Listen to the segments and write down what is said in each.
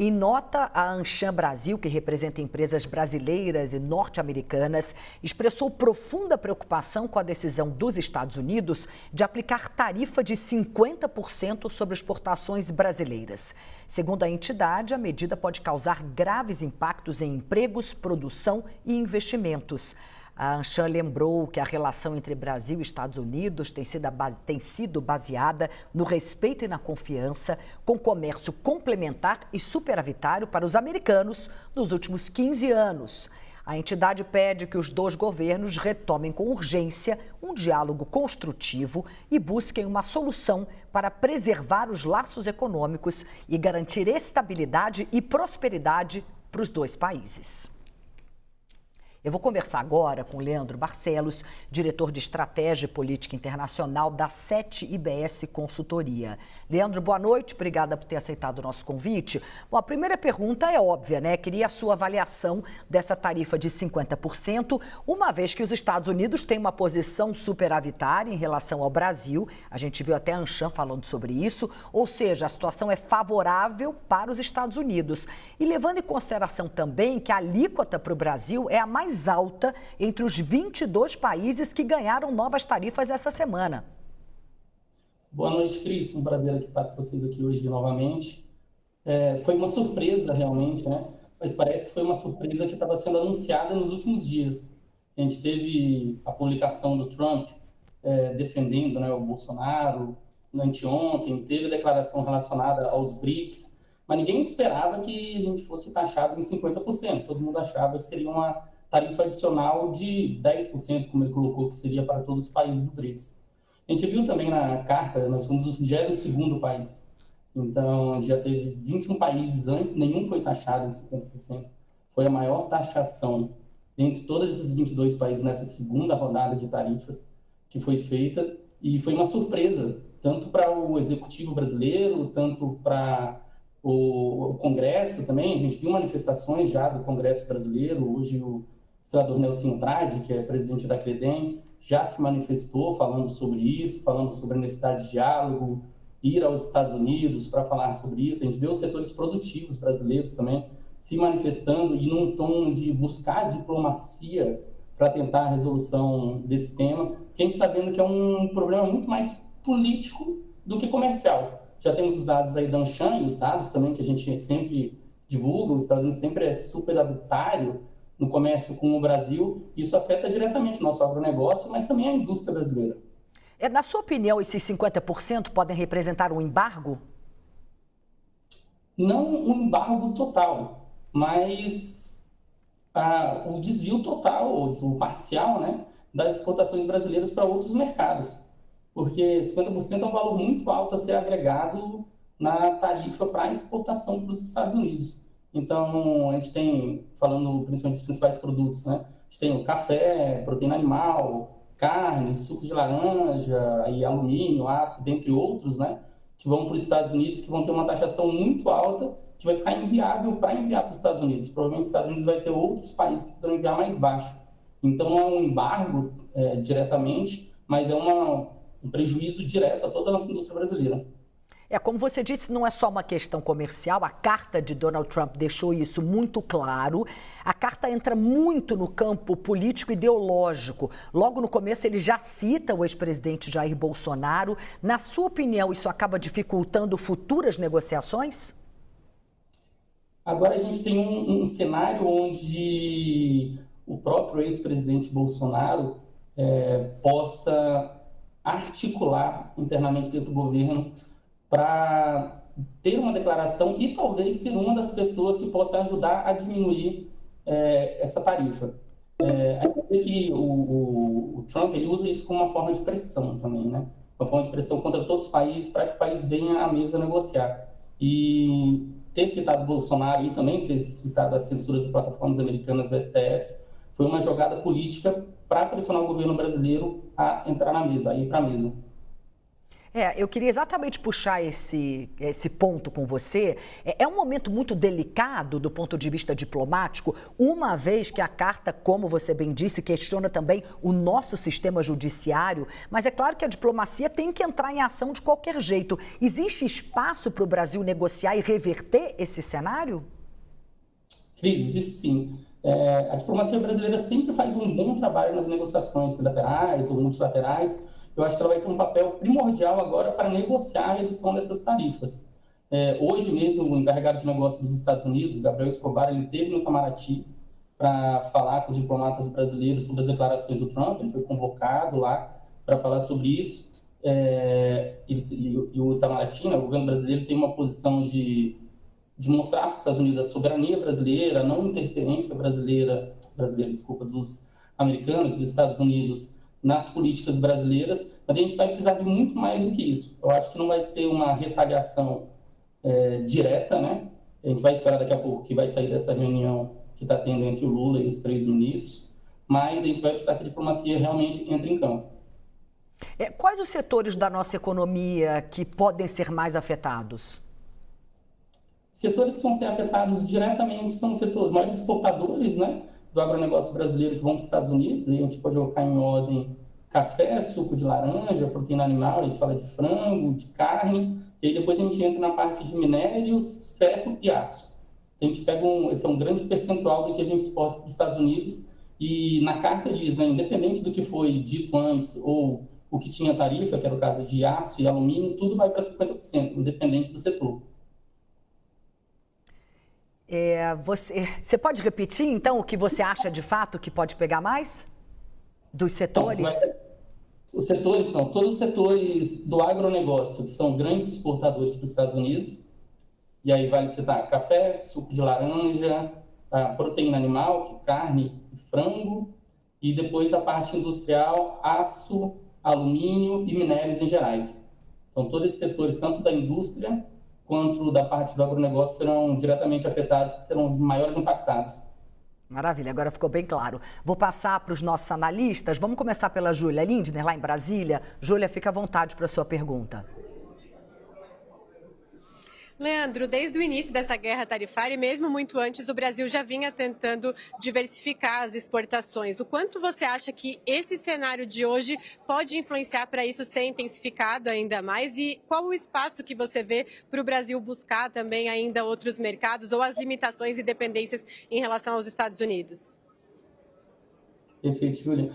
Em nota, a Anshan Brasil, que representa empresas brasileiras e norte-americanas, expressou profunda preocupação com a decisão dos Estados Unidos de aplicar tarifa de 50% sobre exportações brasileiras. Segundo a entidade, a medida pode causar graves impactos em empregos, produção e investimentos. A Anshan lembrou que a relação entre Brasil e Estados Unidos tem sido baseada no respeito e na confiança, com comércio complementar e superavitário para os americanos nos últimos 15 anos. A entidade pede que os dois governos retomem com urgência um diálogo construtivo e busquem uma solução para preservar os laços econômicos e garantir estabilidade e prosperidade para os dois países. Eu vou conversar agora com Leandro Barcelos, diretor de Estratégia e Política Internacional da 7IBS Consultoria. Leandro, boa noite, obrigada por ter aceitado o nosso convite. Bom, a primeira pergunta é óbvia, né? Queria a sua avaliação dessa tarifa de 50%, uma vez que os Estados Unidos têm uma posição superavitária em relação ao Brasil. A gente viu até a Anshan falando sobre isso, ou seja, a situação é favorável para os Estados Unidos. E levando em consideração também que a alíquota para o Brasil é a mais alta entre os 22 países que ganharam novas tarifas essa semana. Boa noite, Cris. Um prazer estar com vocês aqui hoje novamente. Foi uma surpresa realmente, né? Mas parece que foi uma surpresa que estava sendo anunciada nos últimos dias. A gente teve a publicação do Trump defendendo, né, o Bolsonaro anteontem, teve a declaração relacionada aos BRICS, mas ninguém esperava que a gente fosse taxado em 50%. Todo mundo achava que seria uma tarifa adicional de 10%, como ele colocou, que seria para todos os países do BRICS. A gente viu também na carta, nós fomos o 22º país. Então, já teve 21 países antes, nenhum foi taxado em 50%. Foi a maior taxação entre todos esses 22 países nessa segunda rodada de tarifas que foi feita. E foi uma surpresa, tanto para o executivo brasileiro, tanto para o Congresso também. A gente viu manifestações já do Congresso brasileiro. Hoje o senador Nelson Trade, que é presidente da CREDEM, já se manifestou falando sobre isso, falando sobre a necessidade de diálogo, ir aos Estados Unidos para falar sobre isso. A gente vê os setores produtivos brasileiros também se manifestando e num tom de buscar diplomacia para tentar a resolução desse tema, que a gente está vendo que é um problema muito mais político do que comercial. Já temos os dados aí da Anshan e os dados também que a gente sempre divulga. Os Estados Unidos sempre é superavitário no comércio com o Brasil. Isso afeta diretamente o nosso agronegócio, mas também a indústria brasileira. Na sua opinião, esses 50% podem representar um embargo? Não um embargo total, mas o desvio total, ou parcial, né, das exportações brasileiras para outros mercados. Porque 50% é um valor muito alto a ser agregado na tarifa para a exportação para os Estados Unidos. Então, a gente tem, falando principalmente dos principais produtos, né? A gente tem o café, proteína animal, carne, suco de laranja, e alumínio, aço, dentre outros, né? Que vão para os Estados Unidos, que vão ter uma taxação muito alta, que vai ficar inviável para enviar para os Estados Unidos. Provavelmente os Estados Unidos vai ter outros países que poderão enviar mais baixo. Então, não é um embargo diretamente, mas é um prejuízo direto a toda a nossa indústria brasileira. Como você disse, não é só uma questão comercial, a carta de Donald Trump deixou isso muito claro. A carta entra muito no campo político-ideológico. Logo no começo ele já cita o ex-presidente Jair Bolsonaro. Na sua opinião, isso acaba dificultando futuras negociações? Agora a gente tem um cenário onde o próprio ex-presidente Bolsonaro possa articular internamente dentro do governo para ter uma declaração e talvez ser uma das pessoas que possa ajudar a diminuir essa tarifa. A gente vê que o Trump ele usa isso como uma forma de pressão também, né? Uma forma de pressão contra todos os países para que o país venha à mesa negociar. E ter citado Bolsonaro e também ter citado as censuras de plataformas americanas do STF foi uma jogada política para pressionar o governo brasileiro a entrar na mesa, a ir para a mesa. Eu queria exatamente puxar esse ponto com você. É um momento muito delicado do ponto de vista diplomático, uma vez que a carta, como você bem disse, questiona também o nosso sistema judiciário, mas é claro que a diplomacia tem que entrar em ação de qualquer jeito. Existe espaço para o Brasil negociar e reverter esse cenário? Cris, existe sim. A diplomacia brasileira sempre faz um bom trabalho nas negociações bilaterais ou multilaterais. Eu acho que ela vai ter um papel primordial agora para negociar a redução dessas tarifas. Hoje mesmo, o encarregado de negócios dos Estados Unidos, Gabriel Escobar, ele esteve no Itamaraty para falar com os diplomatas brasileiros sobre as declarações do Trump. Ele foi convocado lá para falar sobre isso. E o Itamaraty, né, o governo brasileiro, tem uma posição de mostrar para os Estados Unidos a soberania brasileira, a não interferência brasileira, dos americanos, dos Estados Unidos, nas políticas brasileiras, mas a gente vai precisar de muito mais do que isso. Eu acho que não vai ser uma retaliação direta, né? A gente vai esperar daqui a pouco que vai sair dessa reunião que está tendo entre o Lula e os 3 ministros, mas a gente vai precisar que a diplomacia realmente entre em campo. Quais os setores da nossa economia que podem ser mais afetados? Setores que vão ser afetados diretamente são os setores maiores exportadores, né, do agronegócio brasileiro que vão para os Estados Unidos. E a gente pode colocar em ordem café, suco de laranja, proteína animal, a gente fala de frango, de carne, e aí depois a gente entra na parte de minérios, ferro e aço. Então a gente pega esse é um grande percentual do que a gente exporta para os Estados Unidos, e na carta diz, né, independente do que foi dito antes ou o que tinha tarifa, que era o caso de aço e alumínio, tudo vai para 50%, independente do setor. Você pode repetir, então, o que você acha de fato que pode pegar mais dos setores? Os setores, todos os setores do agronegócio, que são grandes exportadores para os Estados Unidos, e aí vale citar café, suco de laranja, proteína animal, que é carne e frango, e depois da parte industrial, aço, alumínio e minérios em gerais. Então, todos esses setores, tanto da indústria quanto da parte do agronegócio, serão diretamente afetados, serão os maiores impactados. Maravilha, agora ficou bem claro. Vou passar para os nossos analistas. Vamos começar pela Júlia Lindner, lá em Brasília. Júlia, fica à vontade para a sua pergunta. Leandro, desde o início dessa guerra tarifária, e mesmo muito antes, o Brasil já vinha tentando diversificar as exportações. O quanto você acha que esse cenário de hoje pode influenciar para isso ser intensificado ainda mais? E qual o espaço que você vê para o Brasil buscar também ainda outros mercados ou as limitações e dependências em relação aos Estados Unidos? Perfeito, Júlia.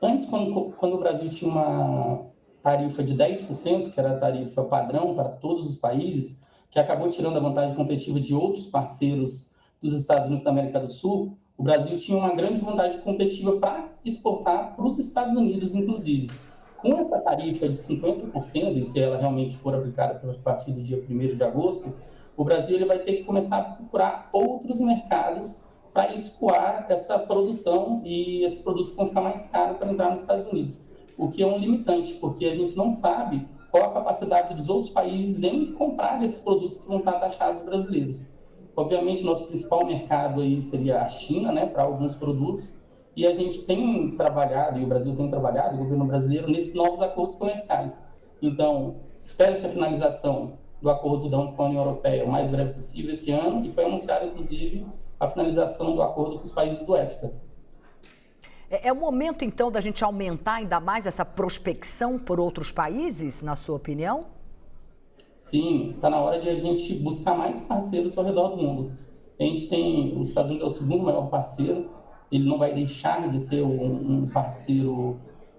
Antes, quando o Brasil tinha uma tarifa de 10%, que era a tarifa padrão para todos os países, que acabou tirando a vantagem competitiva de outros parceiros dos Estados Unidos da América do Sul, o Brasil tinha uma grande vantagem competitiva para exportar para os Estados Unidos, inclusive. Com essa tarifa de 50%, e se ela realmente for aplicada a partir do dia 1º de agosto, o Brasil ele vai ter que começar a procurar outros mercados para escoar essa produção e esses produtos vão ficar mais caros para entrar nos Estados Unidos. O que é um limitante, porque a gente não sabe qual a capacidade dos outros países em comprar esses produtos que vão estar taxados brasileiros. Obviamente, nosso principal mercado aí seria a China, né, para alguns produtos, e a gente tem trabalhado, e o Brasil tem trabalhado, o governo brasileiro, nesses novos acordos comerciais. Então, espera-se a finalização do acordo com a União Europeia o mais breve possível esse ano, e foi anunciado, inclusive, a finalização do acordo com os países do EFTA. É o momento, então, da gente aumentar ainda mais essa prospecção por outros países, na sua opinião? Sim, está na hora de a gente buscar mais parceiros ao redor do mundo. A gente tem, os Estados Unidos é o segundo maior parceiro, ele não vai deixar de ser um parceiro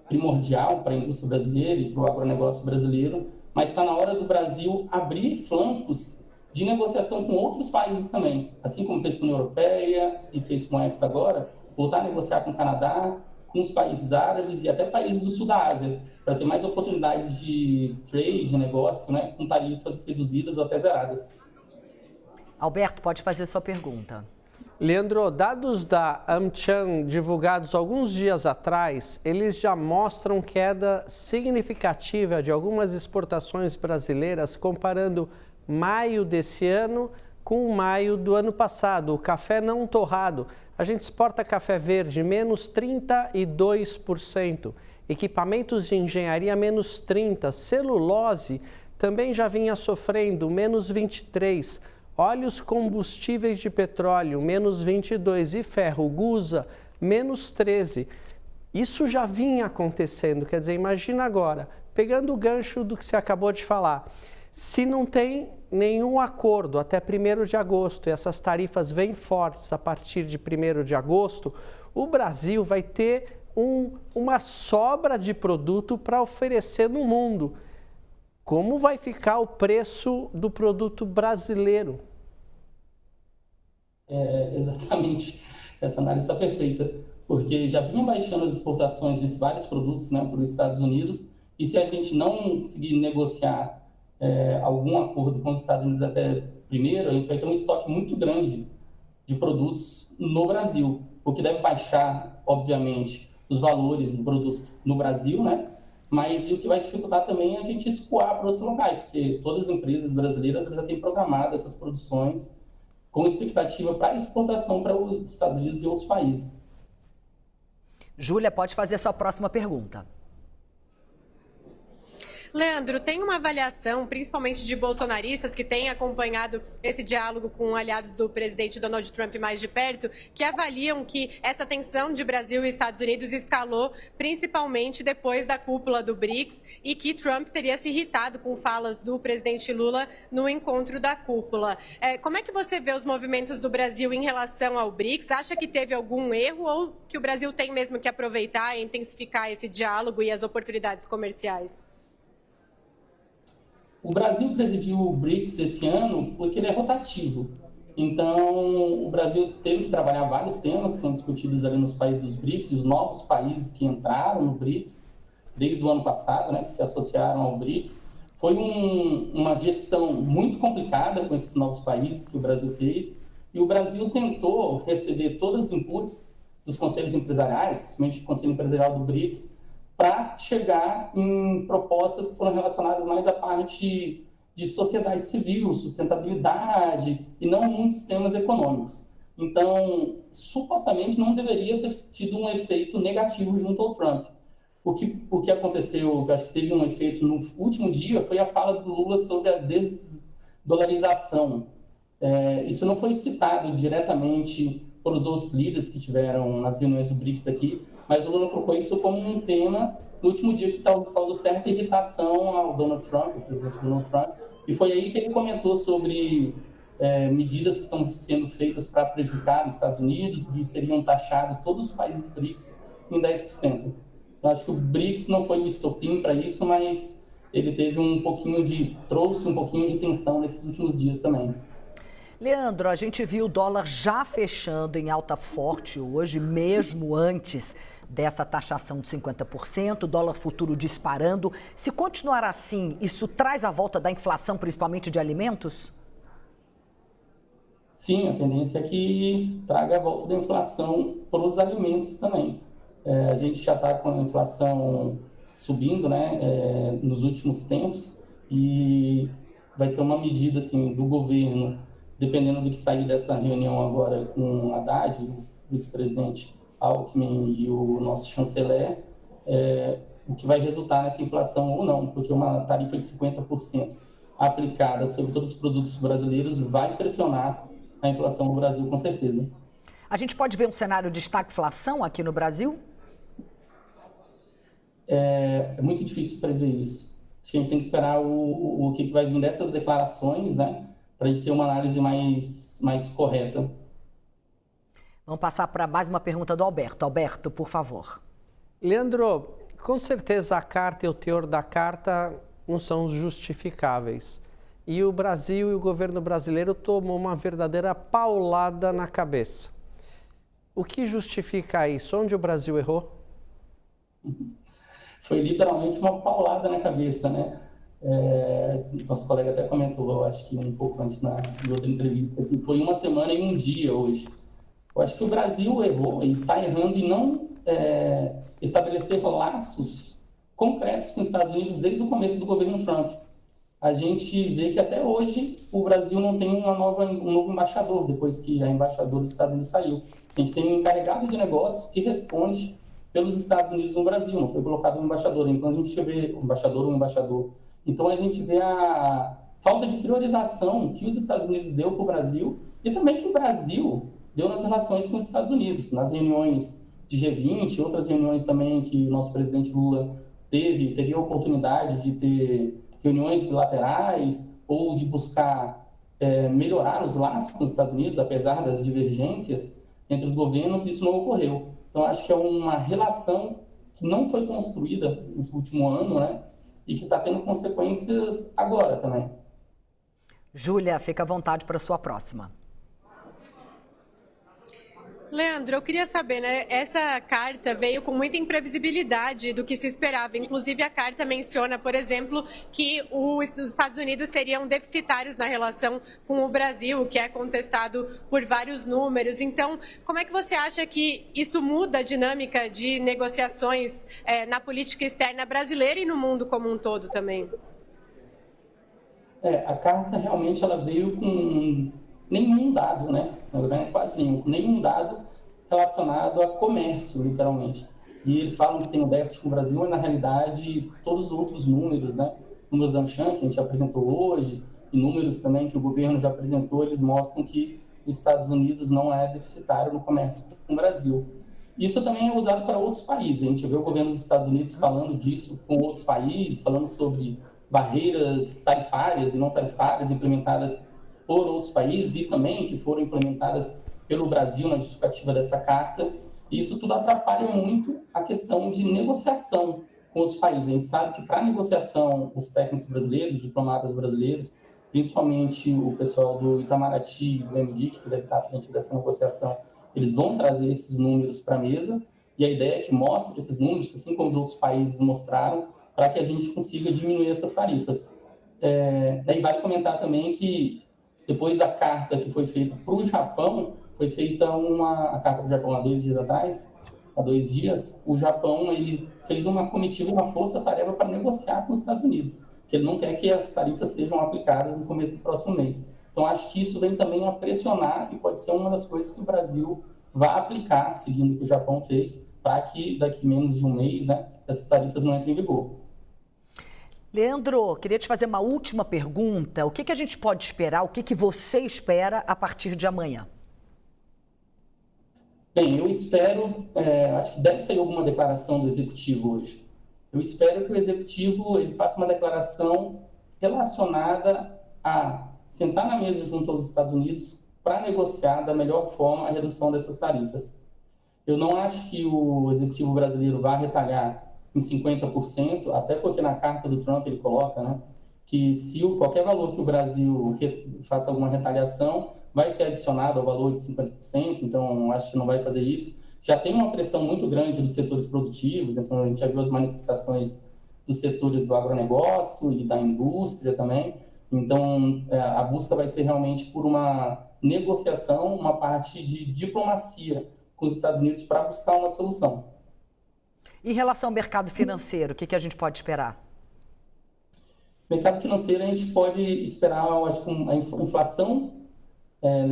primordial para a indústria brasileira e para o agronegócio brasileiro, mas está na hora do Brasil abrir flancos de negociação com outros países também, assim como fez com a União Europeia e fez com a EFTA agora, voltar a negociar com o Canadá, com os países árabes e até países do sul da Ásia, para ter mais oportunidades de trade, de negócio, né, com tarifas reduzidas ou até zeradas. Alberto, pode fazer sua pergunta. Leandro, dados da AmCham divulgados alguns dias atrás, eles já mostram queda significativa de algumas exportações brasileiras comparando maio desse ano com maio do ano passado. O café não torrado, a gente exporta café verde menos 32%, Equipamentos de engenharia, menos 30%. Celulose também já vinha sofrendo, menos 23%. Óleos combustíveis de petróleo, menos 22%. E ferro, Gusa, menos 13%. Isso já vinha acontecendo, quer dizer, imagina agora, pegando o gancho do que você acabou de falar, se não tem nenhum acordo até 1º de agosto e essas tarifas vêm fortes a partir de 1º de agosto, o Brasil vai ter uma sobra de produto para oferecer no mundo. Como vai ficar o preço do produto brasileiro? Exatamente, essa análise está perfeita, porque já vinha baixando as exportações desses vários produtos, né, para os Estados Unidos, e se a gente não conseguir negociar algum acordo com os Estados Unidos até 1º, a gente vai ter um estoque muito grande de produtos no Brasil, o que deve baixar, obviamente, os valores do produto no Brasil, né? Mas o que vai dificultar também é a gente escoar para outros locais, porque todas as empresas brasileiras já têm programado essas produções com expectativa para exportação para os Estados Unidos e outros países. Júlia, pode fazer a sua próxima pergunta. Leandro, tem uma avaliação, principalmente de bolsonaristas que têm acompanhado esse diálogo com aliados do presidente Donald Trump mais de perto, que avaliam que essa tensão de Brasil e Estados Unidos escalou principalmente depois da cúpula do BRICS e que Trump teria se irritado com falas do presidente Lula no encontro da cúpula. Como é que você vê os movimentos do Brasil em relação ao BRICS? Acha que teve algum erro ou que o Brasil tem mesmo que aproveitar e intensificar esse diálogo e as oportunidades comerciais? O Brasil presidiu o BRICS esse ano porque ele é rotativo. Então, o Brasil teve que trabalhar vários temas que são discutidos ali nos países dos BRICS e os novos países que entraram no BRICS desde o ano passado, né, que se associaram ao BRICS. Foi uma gestão muito complicada com esses novos países que o Brasil fez, e o Brasil tentou receber todos os inputs dos conselhos empresariais, principalmente o Conselho Empresarial do BRICS, para chegar em propostas que foram relacionadas mais à parte de sociedade civil, sustentabilidade, e não muitos temas econômicos. Então, supostamente, não deveria ter tido um efeito negativo junto ao Trump. O que aconteceu, que eu acho que teve um efeito no último dia, foi a fala do Lula sobre a desdolarização. Isso não foi citado diretamente por os outros líderes que tiveram nas reuniões do BRICS aqui, mas o Lula colocou isso como um tema no último dia que causou certa irritação ao Donald Trump, o presidente Donald Trump, e foi aí que ele comentou sobre medidas que estão sendo feitas para prejudicar os Estados Unidos e seriam taxados todos os países do BRICS em 10%. Eu acho que o BRICS não foi o estopim para isso, mas ele teve trouxe um pouquinho de tensão nesses últimos dias também. Leandro, a gente viu o dólar já fechando em alta forte hoje, mesmo antes dessa taxação de 50%, o dólar futuro disparando. Se continuar assim, isso traz a volta da inflação, principalmente de alimentos? Sim, a tendência é que traga a volta da inflação para os alimentos também. A gente já está com a inflação subindo, né, nos últimos tempos, e vai ser uma medida assim, do governo, dependendo do que sair dessa reunião agora com o Haddad, o vice-presidente Alckmin e o nosso chanceler, o que vai resultar nessa inflação ou não, porque uma tarifa de 50% aplicada sobre todos os produtos brasileiros vai pressionar a inflação no Brasil, com certeza. A gente pode ver um cenário de estagflação aqui no Brasil? É muito difícil prever isso. Acho que a gente tem que esperar o que vai vir dessas declarações, né, para a gente ter uma análise mais correta. Vamos passar para mais uma pergunta do Alberto. Alberto, por favor. Leandro, com certeza a carta e o teor da carta não são justificáveis. E o Brasil e o governo brasileiro tomou uma verdadeira paulada na cabeça. O que justifica isso? Onde o Brasil errou? Foi literalmente uma paulada na cabeça, né? Nosso colega até comentou, acho que um pouco antes de outra entrevista, que foi uma semana e um dia hoje. Eu acho que o Brasil errou e está errando em não estabelecer laços concretos com os Estados Unidos desde o começo do governo Trump. A gente vê que até hoje o Brasil não tem um novo embaixador, depois que a embaixadora dos Estados Unidos saiu. A gente tem um encarregado de negócios que responde pelos Estados Unidos no Brasil, não foi colocado um embaixador. Então a gente vê um embaixador. Então a gente vê a falta de priorização que os Estados Unidos deu para o Brasil e também que o Brasil deu nas relações com os Estados Unidos, nas reuniões de G20, outras reuniões também que o nosso presidente Lula teria a oportunidade de ter reuniões bilaterais ou de buscar melhorar os laços com os Estados Unidos, apesar das divergências entre os governos, isso não ocorreu. Então, acho que é uma relação que não foi construída no último ano, né? E que está tendo consequências agora também. Júlia, fica à vontade para a sua próxima. Leandro, eu queria saber, né? Essa carta veio com muita imprevisibilidade do que se esperava. Inclusive, a carta menciona, por exemplo, que os Estados Unidos seriam deficitários na relação com o Brasil, que é contestado por vários números. Então, como é que você acha que isso muda a dinâmica de negociações na política externa brasileira e no mundo como um todo também? A carta realmente ela veio com nenhum dado, né? Quase nenhum dado relacionado a comércio, literalmente. E eles falam que tem um déficit no Brasil, mas na realidade todos os outros números, né? Números da AmCham, que a gente apresentou hoje, e números também que o governo já apresentou, eles mostram que os Estados Unidos não é deficitário no comércio com o Brasil. Isso também é usado para outros países. A gente vê o governo dos Estados Unidos falando disso com outros países, falando sobre barreiras tarifárias e não tarifárias implementadas por outros países e também que foram implementadas pelo Brasil na justificativa dessa carta. E isso tudo atrapalha muito a questão de negociação com os países. A gente sabe que para a negociação, os técnicos brasileiros, os diplomatas brasileiros, principalmente o pessoal do Itamaraty e do MDIC, que deve estar à frente dessa negociação, eles vão trazer esses números para a mesa, e a ideia é que mostre esses números, assim como os outros países mostraram, para que a gente consiga diminuir essas tarifas. Daí vale comentar também que depois da carta que foi feita para o Japão, foi feita a carta do Japão há 2 dias atrás, há 2 dias, o Japão ele fez uma comitiva, uma força-tarefa para negociar com os Estados Unidos, que ele não quer que as tarifas sejam aplicadas no começo do próximo mês. Então, acho que isso vem também a pressionar e pode ser uma das coisas que o Brasil vai aplicar, seguindo o que o Japão fez, para que daqui menos de um mês, né, essas tarifas não entrem em vigor. Leandro, queria te fazer uma última pergunta. O que a gente pode esperar, o que você espera a partir de amanhã? Bem, eu espero, acho que deve sair alguma declaração do Executivo hoje. Eu espero que o Executivo ele faça uma declaração relacionada a sentar na mesa junto aos Estados Unidos para negociar da melhor forma a redução dessas tarifas. Eu não acho que o Executivo brasileiro vá retalhar em 50%, até porque na carta do Trump ele coloca, né, que se qualquer valor que o Brasil faça alguma retaliação, vai ser adicionado ao valor de 50%, então acho que não vai fazer isso. Já tem uma pressão muito grande dos setores produtivos, então a gente já viu as manifestações dos setores do agronegócio e da indústria também, então a busca vai ser realmente por uma negociação, uma parte de diplomacia com os Estados Unidos para buscar uma solução. Em relação ao mercado financeiro, o que a gente pode esperar? Mercado financeiro, a gente pode esperar, eu acho, a inflação,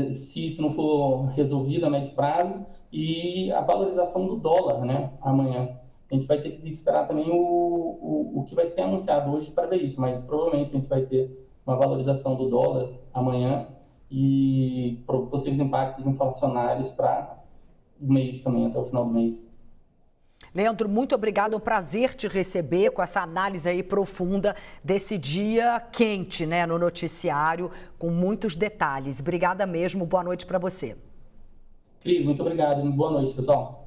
se não for resolvida a médio prazo, e a valorização do dólar, né, amanhã. A gente vai ter que esperar também o que vai ser anunciado hoje para ver isso, mas provavelmente a gente vai ter uma valorização do dólar amanhã e possíveis impactos inflacionários para o mês também, até o final do mês. Leandro, muito obrigado, é um prazer te receber com essa análise aí profunda desse dia quente, né, no noticiário, com muitos detalhes. Obrigada mesmo, boa noite para você. Cris, muito obrigado, boa noite, pessoal.